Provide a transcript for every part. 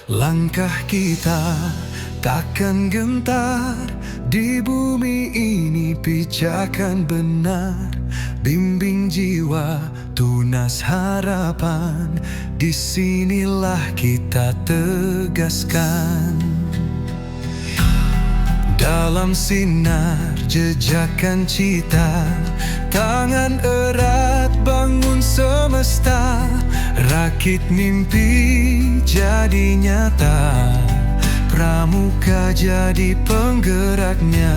Langkah kita takkan gentar, di bumi ini pijakan benar. Bimbing jiwa, tunas harapan, disinilah kita tegaskan. Dalam sinar jejakan cita, tangan erat bangun semesta. Rakit mimpi jadi nyata, pramuka jadi penggeraknya.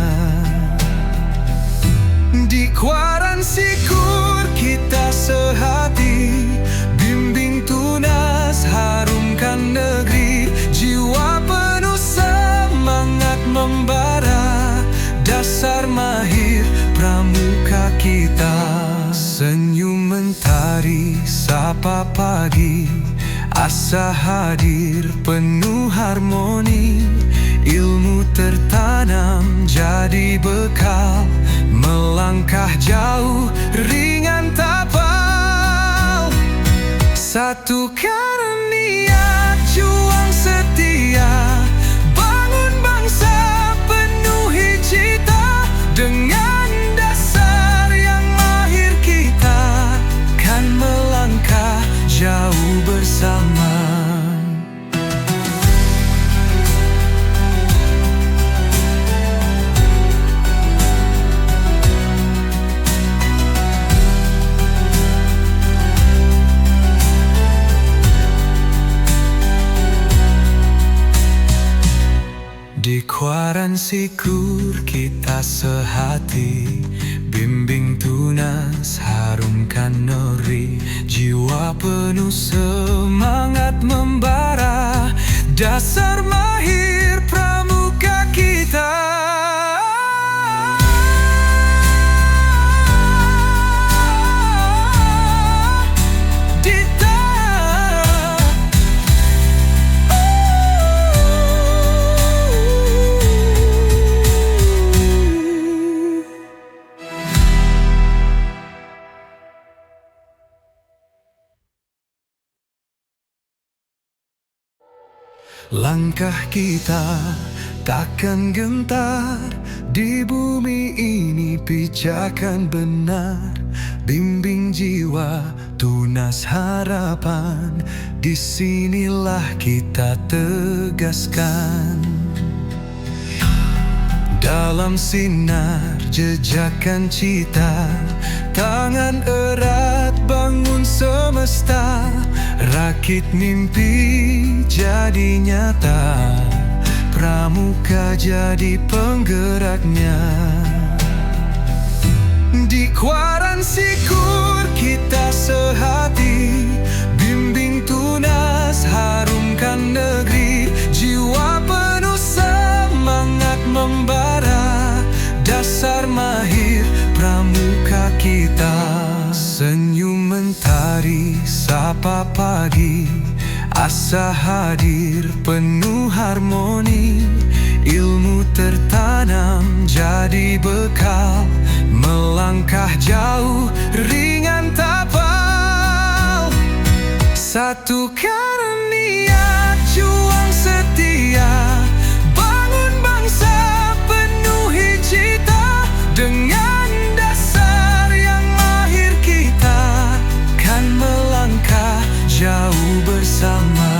Di kuaransi KUR kita sehati, bimbing tunas harumkan negeri. Jiwa penuh semangat membara, dasar mahir pramuka kita. Senyum mentari sapa pagi, asa hadir penuh harmoni. Ilmu tertanam jadi bekal, melangkah jauh ringan tapal. Satukan niat juang setia, bangun bangsa penuhi cita. Dengan dasar yang lahir kita kan melangkah jauh bersama. Di kuaransi KUR kita sehati, bimbing tunas harumkan negeri. Jiwa penuh semangat membara, dasar mahir pramuka kita. Langkah kita takkan gentar, di bumi ini pijakan benar. Bimbing jiwa, tunas harapan, disinilah kita tegaskan. Dalam sinar jejakan cita, tangan erat bangun semesta. Rakit mimpi jadi nyata, pramuka jadi penggeraknya. Di kuaransi KUR kita sehati, bimbing tunas harumkan negeri. Jiwa penuh semangat membara, dasar mahir pramuka kita. Senyum mentari sapa pagi, asa hadir penuh harmoni. Ilmu tertanam jadi bekal, melangkah jauh ringan tapal. Satukan niat juang setia, bangun bangsa penuhi cita. Dengan dasar yang lahir kita kan melangkah jauh bersama.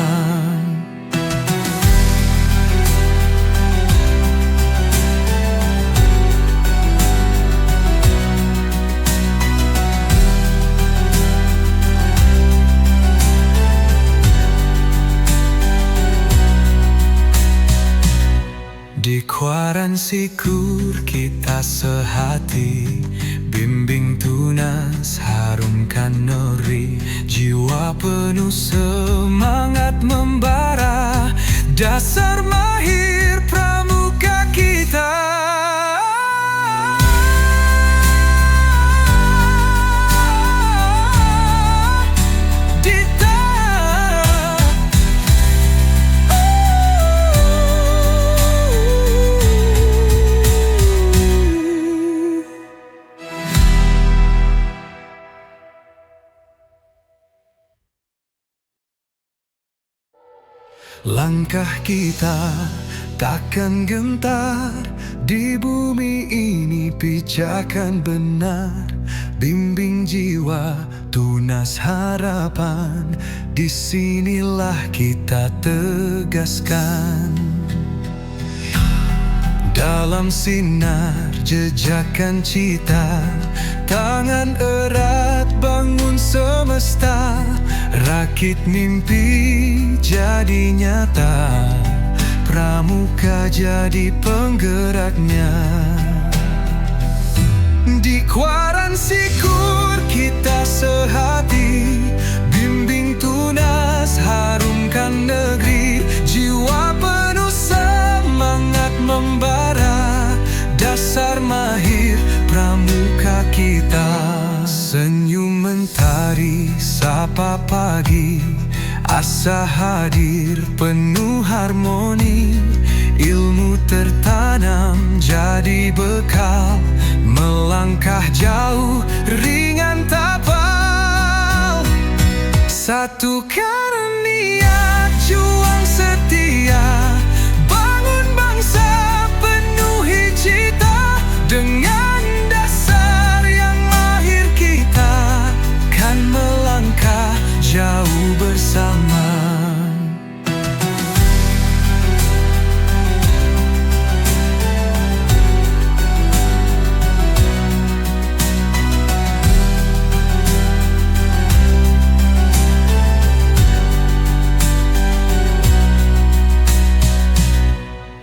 Di kuaransi KUR kita sehati, bimbing tunas harumkan negeri. Jiwa penuh semangat membara, dasar mahir pramuka kita. Langkah kita takkan gentar, di bumi ini pijakan benar. Bimbing jiwa, tunas harapan, disinilah kita tegaskan. Dalam sinar jejakan cita, tangan erat bangun semesta. Rakit mimpi jadi nyata, pramuka jadi penggeraknya. Di Quaransi KUR kita sehati, bimbing tunas harumkan negeri. Jiwa penuh semangat membara, dasar mahir pramuka kita. Senyum mentari sapa pagi, asa hadir penuh harmoni. Ilmu tertanam jadi bekal, melangkah jauh ringan tapal. Satukan niat juang setia, bangun bangsa penuhi cita. Dengan dasar yang lahir kita kan melangkah jauh bersama.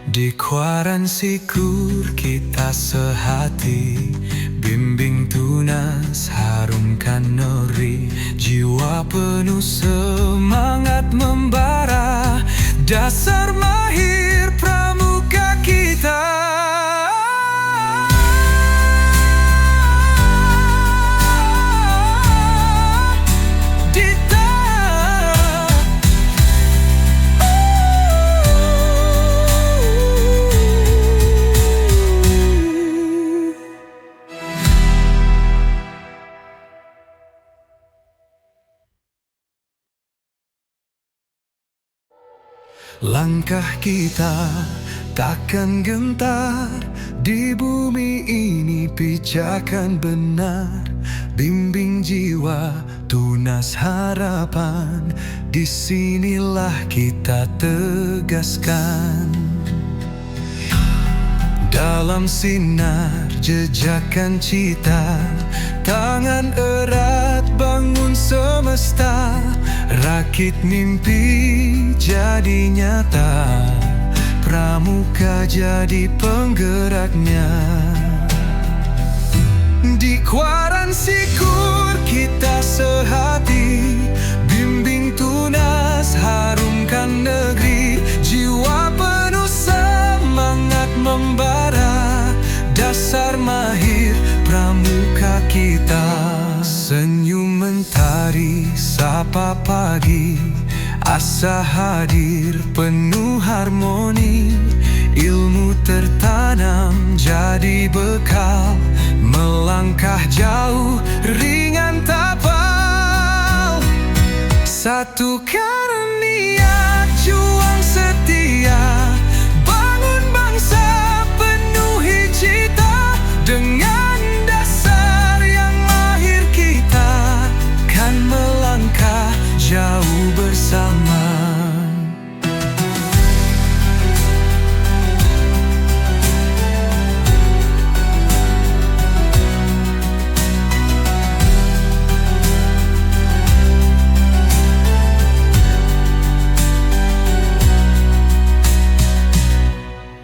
Di Quaransi KUR kita sehati, bimbing tunas harumkan negeri. Jiwa penuh semangat membara, dasar mahir pramuka kita. Langkah kita takkan gentar, di bumi ini pijakan benar. Bimbing jiwa, tunas harapan, disinilah kita tegaskan. Dalam sinar jejakan cita, tangan erat bangun semesta. Rakit mimpi jadi nyata, pramuka jadi penggeraknya. Di Quaransi KUR kita sehati, bimbing tunas harumkan negeri. Jiwa penuh semangat membara, dasar mahir pramuka kita. Senyum mentari sapa pagi, asa hadir penuh harmoni. Ilmu tertanam jadi bekal, melangkah jauh ringan tapal. Satukan niat juang setia, bangun bangsa penuhi cita. Dengan dasar yang lahir kita kan melangkah jauh bersama.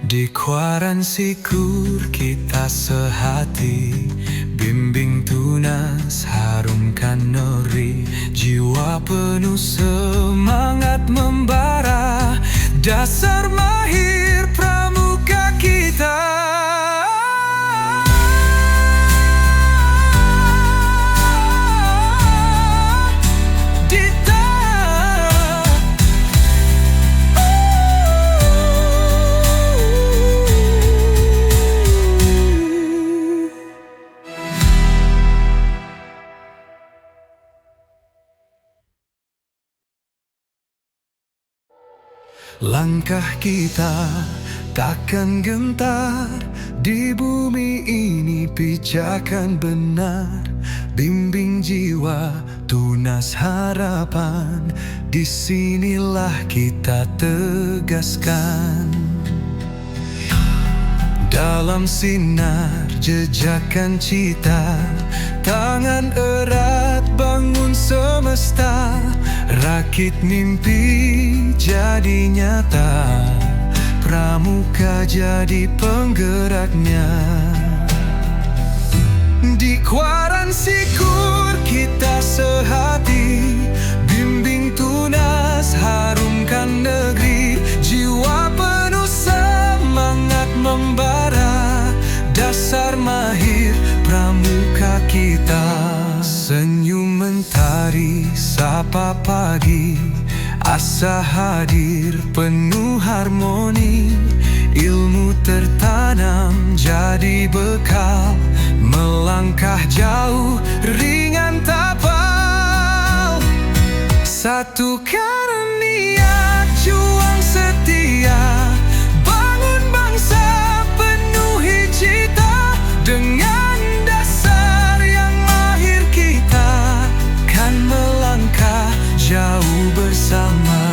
Di Quaransi KUR kita sehati, bimbing tunas harumkan negeri. Jiwa penuh semangat membara, dasar mahir pramuka kita. Langkah kita takkan gentar, di bumi ini pijakan benar. Bimbing jiwa, tunas harapan, disinilah kita tegaskan. Dalam sinar jejakan cita, tangan erat bangun semesta. Rakit mimpi jadi nyata, pramuka jadi penggeraknya. Di kuaransi KUR kita sehati, bimbing tunas harumkan negeri. Jiwa penuh semangat membara, dasar mahir pramuka kita. Senyum mentari sapa pagi, asa hadir penuh harmoni. Ilmu tertanam jadi bekal, melangkah jauh ringan tapal. Satukan niat juang setia, bangun bangsa penuhi cita. Dengan dasar yang mahir kita kan melangkah jauh bersama.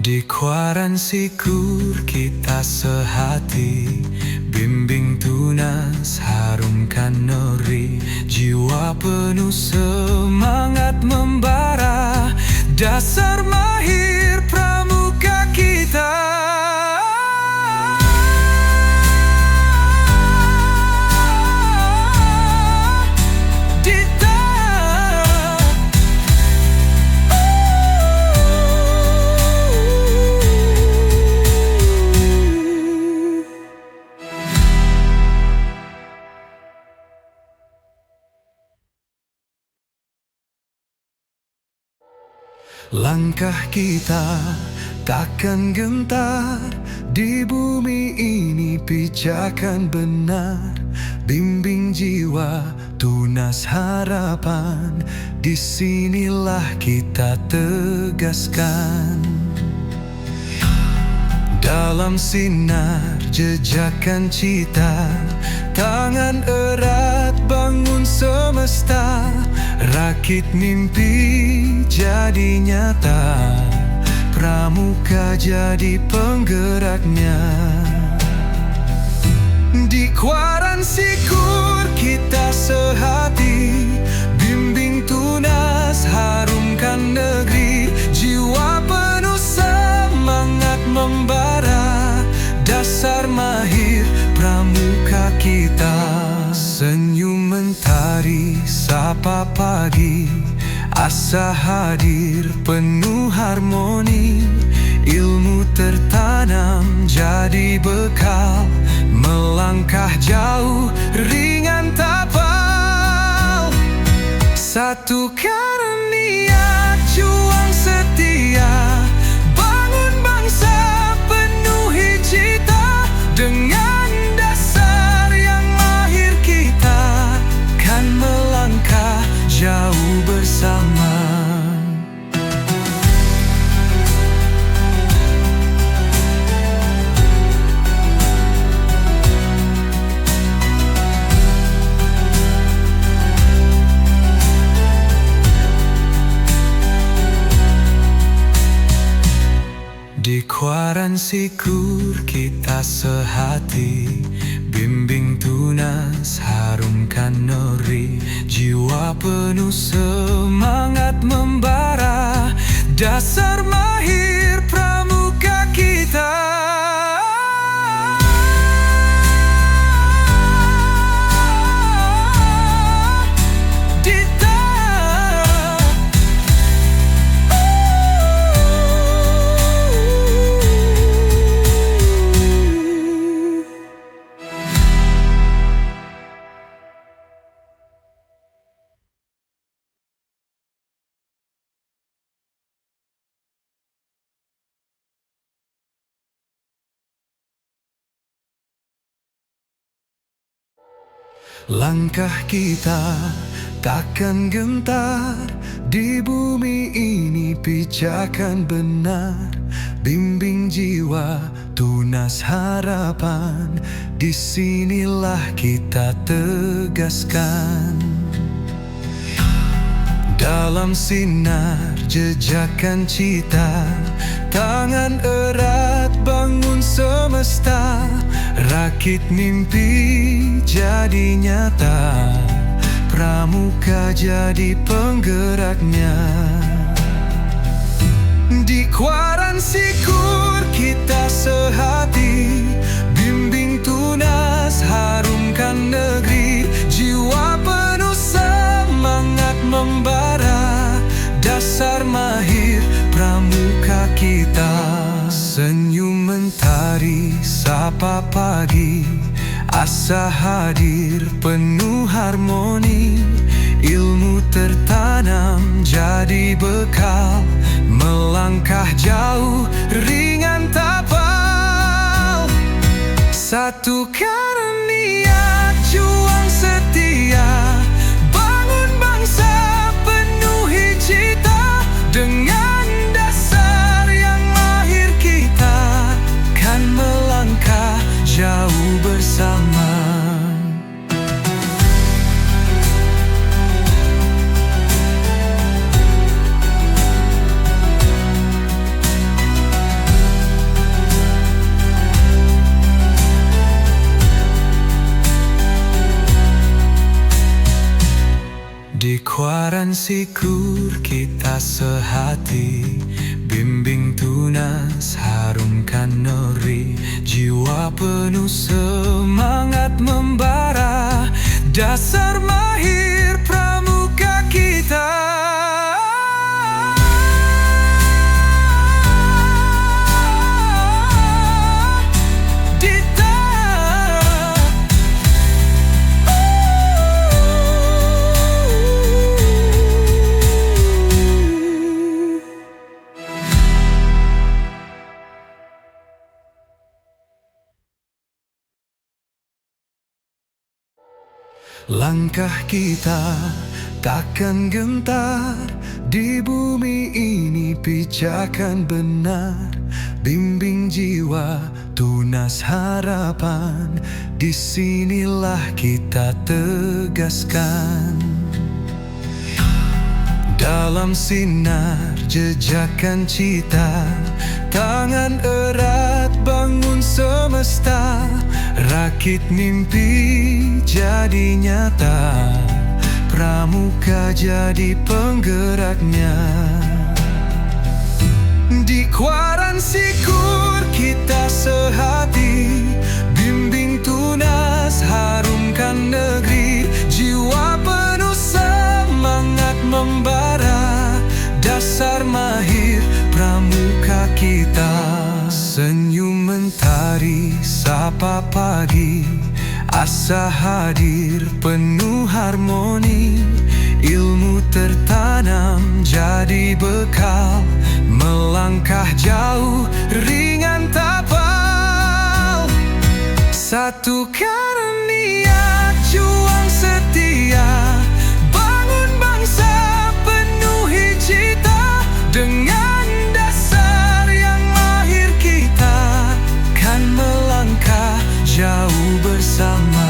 Di kuaransi KUR kita sehati, bimbing tunas harumkan negeri. Jiwa penuh semangat membara, dasar mahir pramuka kita. Langkah kita takkan gentar, di bumi ini pijakan benar. Bimbing jiwa, tunas harapan, disinilah kita tegaskan. Dalam sinar jejakan cita, tangan erat bangun semesta. Rakit mimpi jadi nyata, pramuka jadi penggeraknya. Di kuaransi KUR kita sehati, bimbing tunas harumkan negeri. Jiwa penuh semangat membara, dasar mahir pramuka kita. Senyum mentari sapa pagi, asa hadir penuh harmoni. Ilmu tertanam jadi bekal, melangkah jauh ringan tapal. Satukan niat juang setia, bangun bangsa penuhi cita. Dengan dasar yang mahir kita kan melangkah jauh bersama. Di kuaransi KUR kita sehati, bimbing tunas harumkan negeri. Jiwa penuh semangat membara, dasar mahir pramuka kita. Langkah kita takkan gentar, di bumi ini pijakan benar. Bimbing jiwa, tunas harapan, disinilah kita tegaskan. Dalam sinar jejakan cita, tangan erat bangun semesta. Rakit mimpi jadi nyata, pramuka jadi penggeraknya. Di Kuaransi KUR kita sehati, bimbing tunas harumkan negeri. Jiwa penuh semangat membara, dasar mahir pramuka kita. Senyum mentari sapa pagi, asa hadir penuh harmoni. Ilmu tertanam jadi bekal, melangkah jauh ringan tapal. Satukan niat juang setia, bangun bangsa penuhi cita. Dengan dasar yang mahir kita kan melangkah jauh bersama. Di Kuaransi KUR kita sehati, bimbing tunas harumkan negeri. Jiwa penuh semangat membara, dasar mahir pramuka kita. Langkah kita takkan gentar, di bumi ini pijakan benar. Bimbing jiwa, tunas harapan, disinilah kita tegaskan. Dalam sinar jejakan cita, tangan erat bangun semesta. Rakit mimpi jadi nyata, pramuka jadi penggeraknya. Di Kuaransi KUR kita sehati, bimbing tunas harumkan negeri. Jiwa penuh semangat membara, dasar mahir pramuka kita. Senyum mentari sapa pagi, asa hadir penuh harmoni. Ilmu tertanam jadi bekal, melangkah jauh ringan tapal. Satukan niat juang setia, bangun bangsa penuhi cita. Dengan dasar yang mahir kita kan melangkah jauh bersama.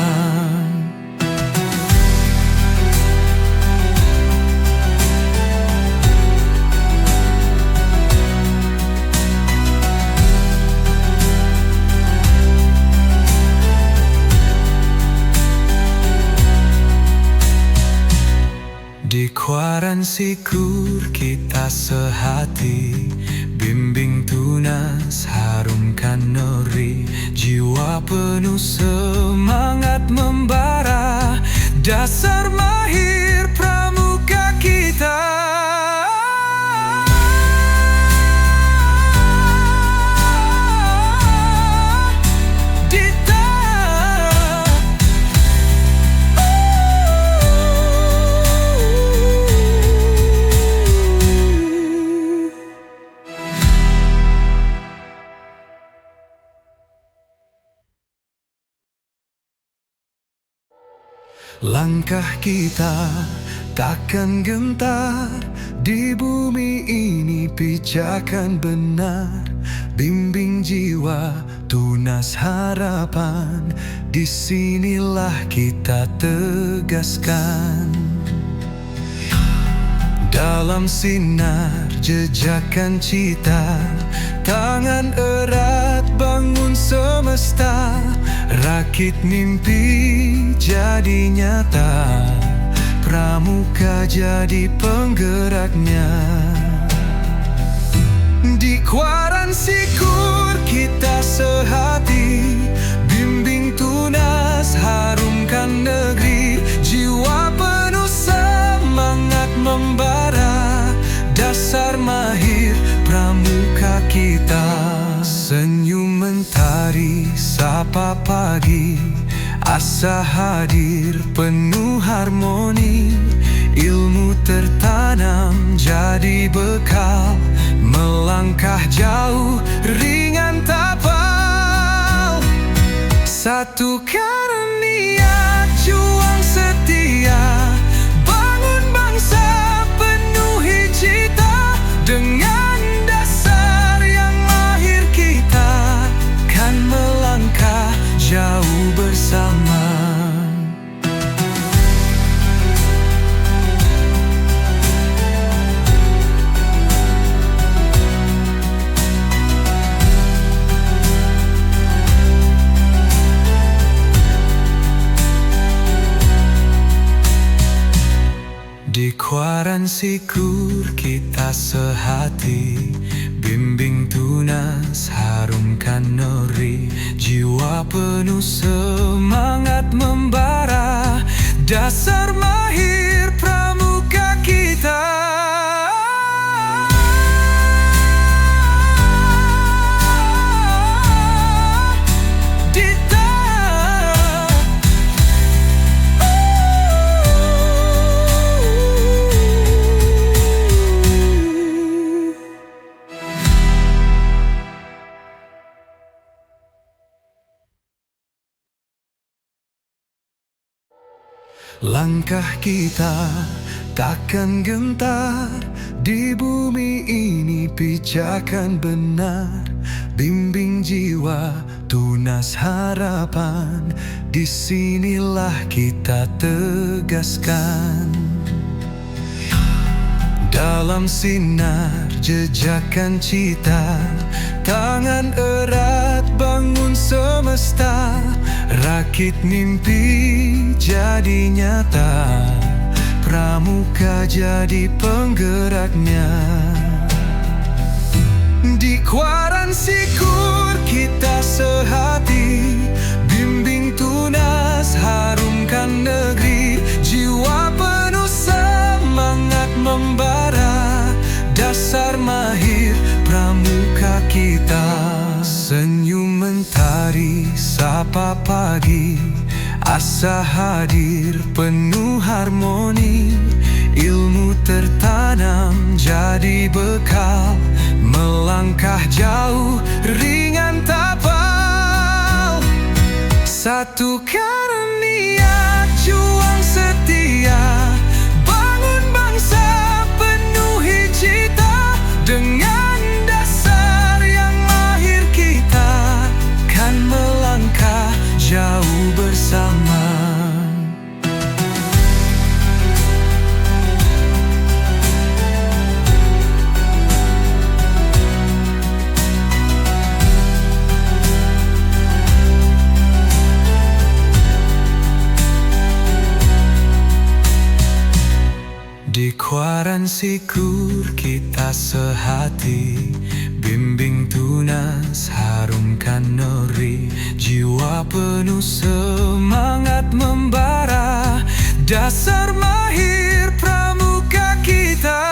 Di Kuaransi KUR kita sehati, bimbing tunas harumkan negeri. Jiwa penuh semangat membara, dasar mahir pramuka kita. Langkah kita takkan gentar, di bumi ini pijakan benar. Bimbing jiwa, tunas harapan, disinilah kita tegaskan. Dalam sinar jejakan cita, tangan erat bangun semesta. Rakit mimpi jadi nyata, pramuka jadi penggeraknya. Di Quaransi KUR kita sehati, bimbing tunas harumkan negeri. Jiwa penuh semangat membara, dasar mahir pramuka kita. Senyum mentari sapa pagi, asa hadir penuh harmoni. Ilmu tertanam jadi bekal, melangkah jauh ringan tapal. Satukan niat juang setia, bangun bangsa penuhi cita. Dengan dasar yang mahir kita kan melangkah jauh bersama. Di Quaransi KUR kita sehati, bimbing tunas harumkan negeri. Jiwa penuh semangat membara, dasar mahir pramuka kita. Langkah kita takkan gentar, di bumi ini pijakan benar. Bimbing jiwa, tunas harapan, disinilah kita tegaskan. Dalam sinar jejakan cita, tangan erat bangun semesta. Rakit mimpi jadi nyata, pramuka jadi penggeraknya. Di Quaransi KUR kita sehati, bimbing tunas harumkan negeri. Jiwa penuh semangat membara, dasar mahir pramuka kita. Senyum mentari sapa pagi, asa hadir penuh harmoni. Ilmu tertanam jadi bekal, melangkah jauh ringan tapal. Satukan niat juang setia, bangun bangsa penuhi cita. Dengan dasar yang mahir kita kan melangkah jauh bersama. Di Quaransi KUR kita sehati, bimbing tunas harumkan negeri. Jiwa penuh semangat membara, dasar mahir pramuka kita.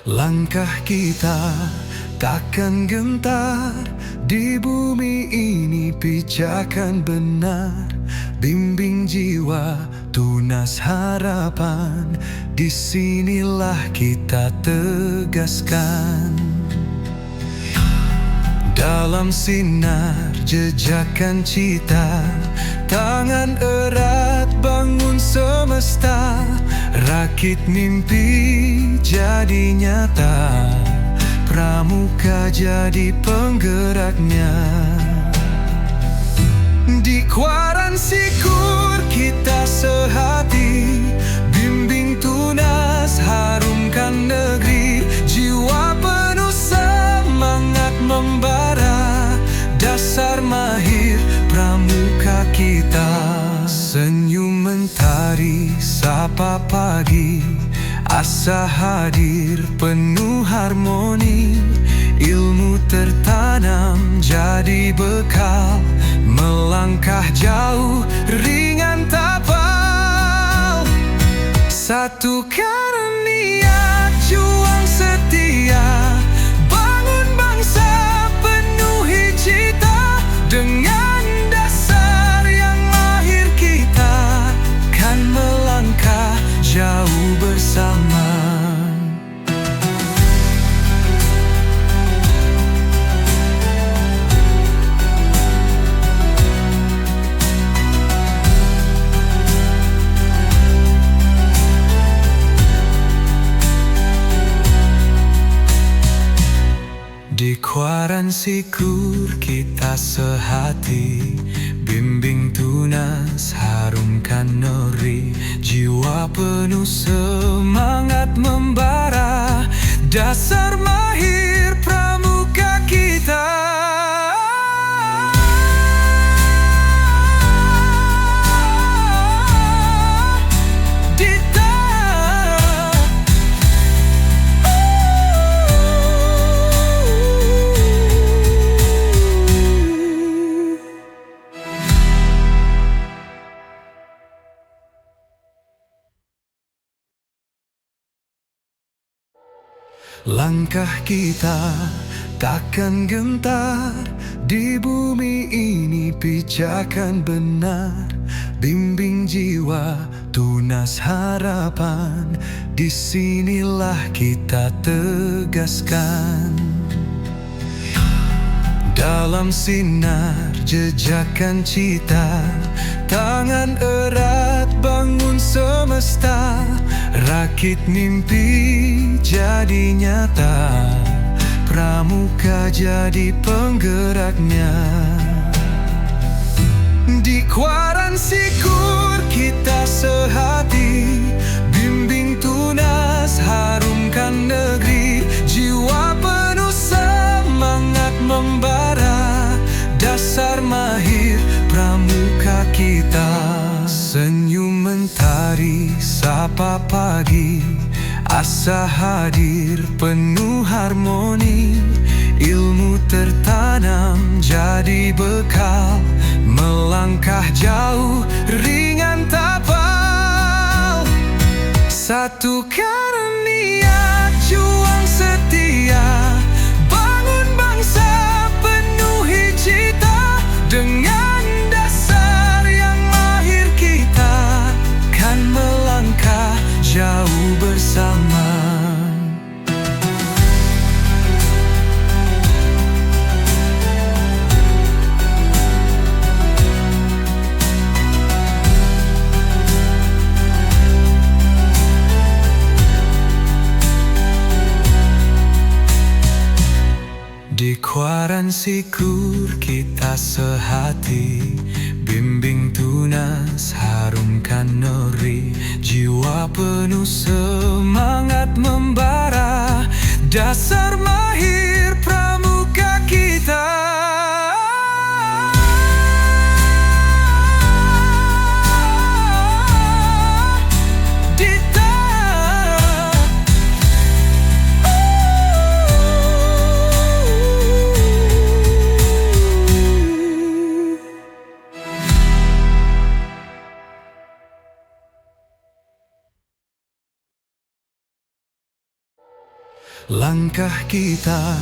Langkah kita takkan gentar, di bumi ini pijakan benar. Bimbing jiwa, tunas harapan, disinilah kita tegaskan. Dalam sinar jejakan cita, tangan erat bangun semesta. Rakit mimpi jadi nyata, pramuka jadi penggeraknya. Di kuaransi KUR kita sehati, bimbing tunas harumkan negeri. Jiwa penuh semangat membara, dasar mahir pramuka kita. Senyum mentari sapa pagi, asa hadir penuh harmoni. Ilmu tertanam jadi bekal, melangkah jauh ringan tapal. Satukan niat juang setia, bangun bangsa penuhi cita. Dengan dasar yang mahir kita kan melangkah jauh bersama. Di kuaransi KUR kita sehati, bimbing tunas harumkan negeri. Jiwa penuh semangat membara, dasar mahir pramuka kita. Langkah kita takkan gentar, di bumi ini pijakan benar. Bimbing jiwa, tunas harapan, disinilah kita tegaskan. Dalam sinar jejakan cita, tangan erat bangun semesta. Rakit mimpi jadi nyata, pramuka jadi penggeraknya. Di kuaransi KUR kita sehati, bimbing tunas harumkan negeri. Jiwa penuh semangat membara, dasar mahir pramuka kita. Senyum mentari sapa pagi, asa hadir penuh harmoni. Ilmu tertanam jadi bekal, melangkah jauh ringan tapal. Satukan niat juang setia, bangun bangsa penuhi cita. Dengan dasar yang mahir kita kan melangkah jauh bersama. Di kuaransi KUR kita sehati, bimbing tunas harumkan negeri. Jiwa penuh semangat membara, dasar mahir pramuka kita. Langkah kita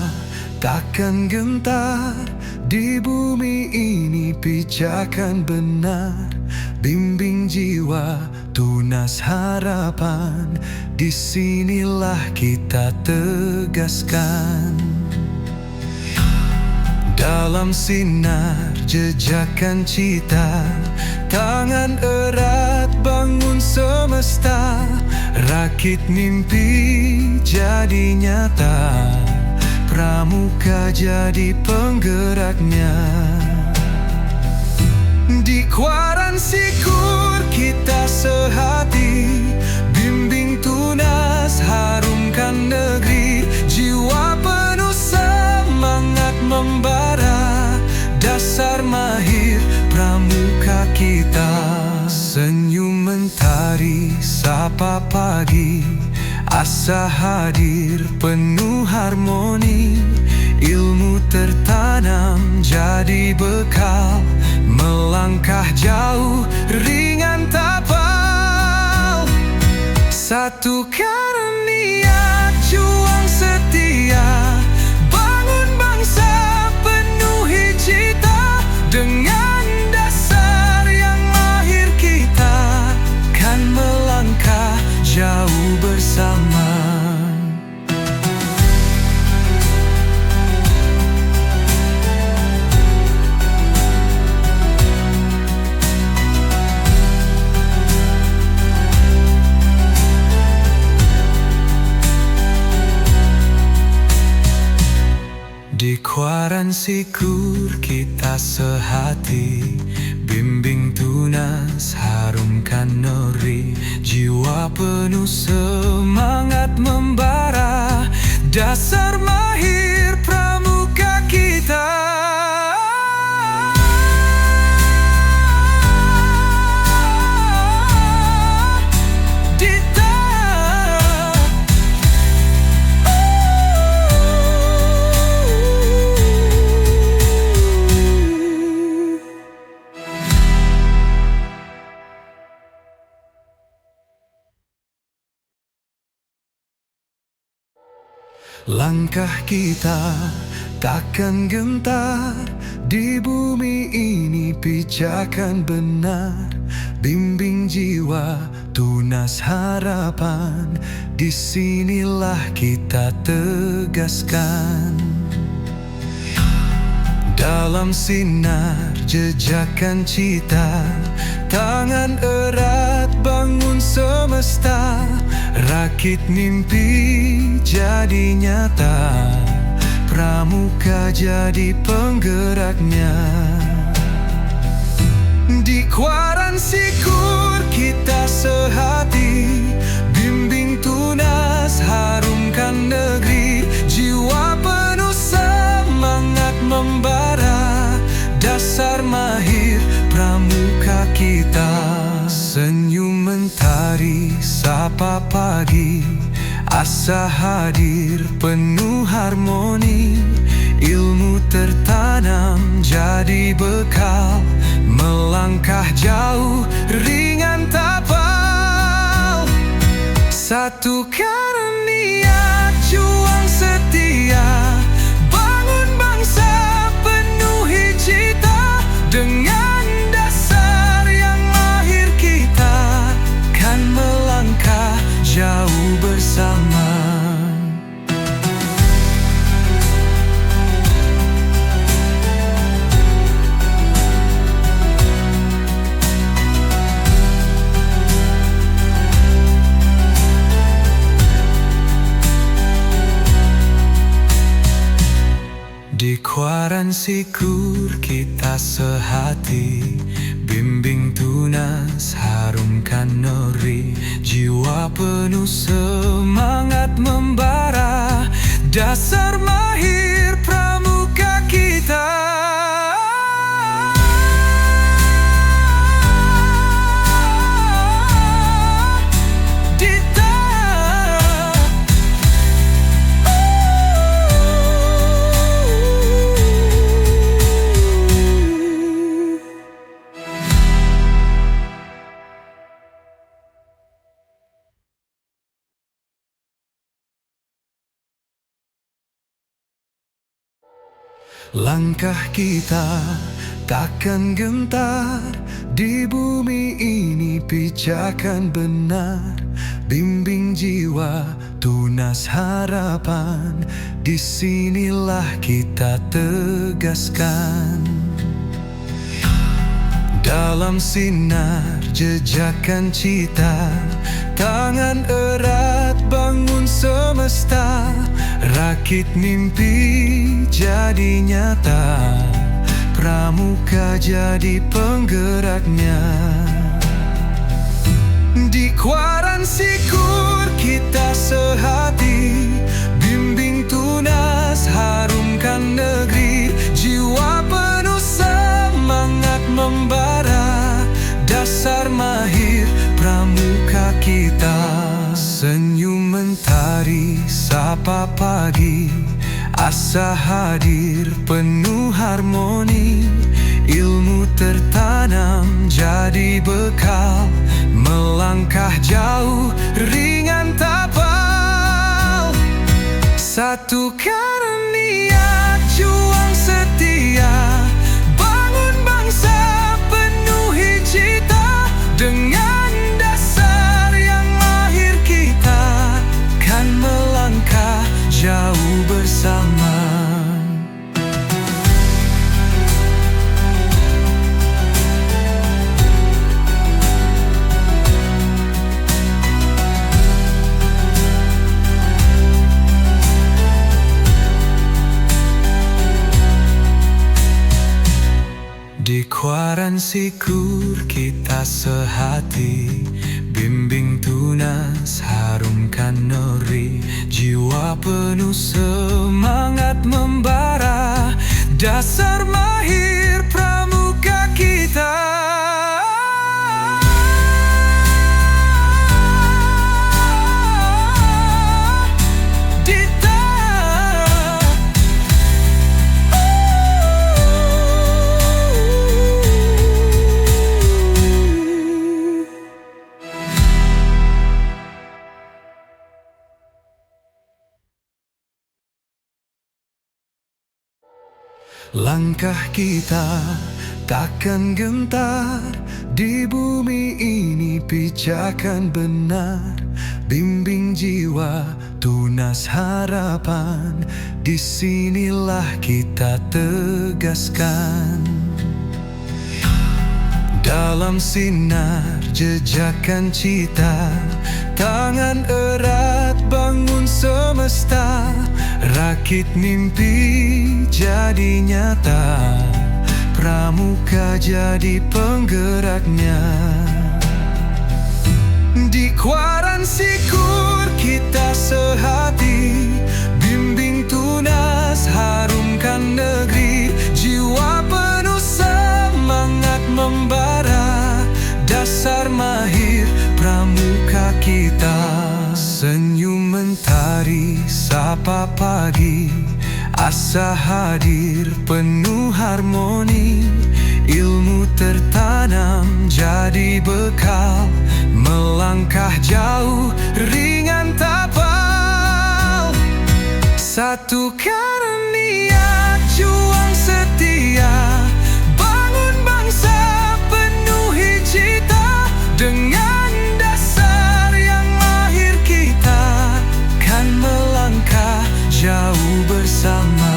takkan gentar, di bumi ini pijakan benar. Bimbing jiwa, tunas harapan, disinilah kita tegaskan. Dalam sinar jejakan cita, tangan erat bangun semesta. Rakit mimpi jadi nyata, pramuka jadi penggeraknya. Di kuaransi KUR kita sehati, bimbing tunas harumkan negeri. Jiwa penuh semangat membara, dasar mahir pramuka kita. Senyum mentari sapa pagi, asa hadir penuh harmoni. Ilmu tertanam jadi bekal, melangkah jauh ringan tapal. Satukan niat juang setia, bangun bangsa penuhi cita. Dengan dasar yang lahir kita kan melangkah jauh bersama. Di kuaransi KUR kita sehati, bimbing tunas harumkan negeri. Jiwa penuh semangat membara, dasar mahir pramuka kita. Langkah kita takkan gentar, di bumi ini pijakan benar. Bimbing jiwa, tunas harapan, disinilah kita tegaskan. Dalam sinar jejakan cita, tangan erat bangun semesta. Rakit mimpi jadi nyata, pramuka jadi penggeraknya. Di kuaransi KUR kita sehati, bimbing tunas harumkan negeri. Jiwa penuh semangat membara, dasar mahir pramuka kita. Senyum mentari sapa pagi, asa hadir penuh harmoni. Ilmu tertanam jadi bekal, melangkah jauh ringan tapal. Satukan niat juang setia, bangun bangsa penuhi cita. Dengan dasar yang lahir kita kan melangkah jauh bersama. Di kuaransi KUR kita sehati, bimbing tunas harumkan negeri. Jiwa penuh semangat membara, dasar mahir pramuka kita. Langkah kita takkan gentar, di bumi ini pijakan benar. Bimbing jiwa, tunas harapan, disinilah kita tegaskan. Dalam sinar jejakan cita, tangan erat bangun semesta. Rakit mimpi jadi nyata, pramuka jadi penggeraknya. Di kuaransi KUR kita sehati, bimbing tunas harumkan negeri. Jiwa penuh semangat membara, dasar mahir pramuka kita. Senyum mentari sapa pagi, asa hadir penuh harmoni. Ilmu tertanam jadi bekal, melangkah jauh ringan tapal. Satukan niat juang setia, bangun bangsa penuhi cita. Dengan dasar yang lahir kita kan melangkah jauh bersama. Di kuaransi KUR kita sehati, bimbing tunas harumkan negeri. Jiwa penuh semangat membara, dasar mahir pramuka kita. Langkah kita takkan gentar, di bumi ini pijakan benar. Bimbing jiwa, tunas harapan, disinilah kita tegaskan. Dalam sinar jejakan cita, tangan erat bangun semesta. Rakit mimpi jadi nyata, pramuka jadi penggeraknya. Di kuaransi KUR kita sehati, bimbing tunas harumkan negeri. Jiwa penuh semangat membara, dasar mahir pramuka kita. Senyum mentari sapa pagi, asa hadir penuh harmoni. Ilmu tertanam jadi bekal, melangkah jauh ringan tapal. Satukan niat juang setia, bangun bangsa penuhi cita. Dengan dasar yang lahir kita kan melangkah jauh bersama.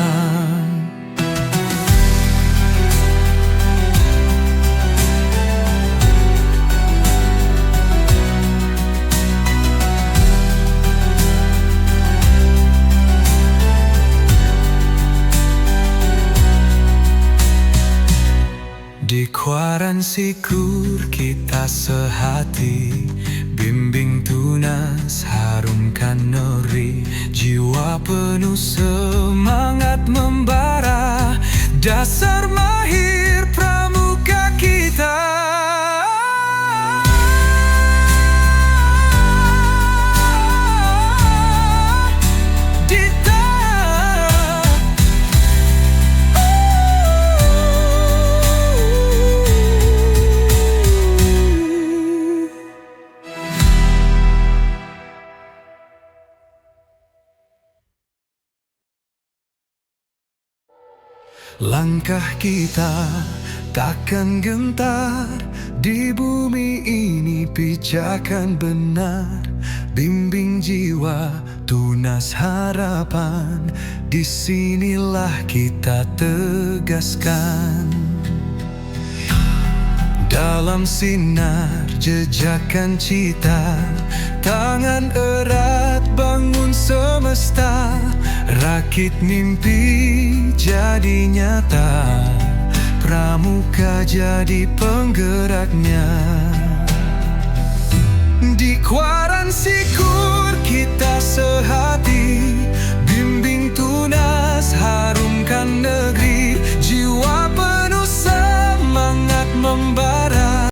Di kuaransi KUR kita sehati, bimbing tunas harumkan negeri. Jiwa penuh semangat membara, dasar mahir pramuka kita. Langkah kita takkan gentar, di bumi ini pijakan benar. Bimbing jiwa, tunas harapan, disinilah kita tegaskan. Dalam sinar jejakan cita, tangan erat bangun semesta. Rakit mimpi jadi nyata, pramuka jadi penggeraknya. Di Kuaransiku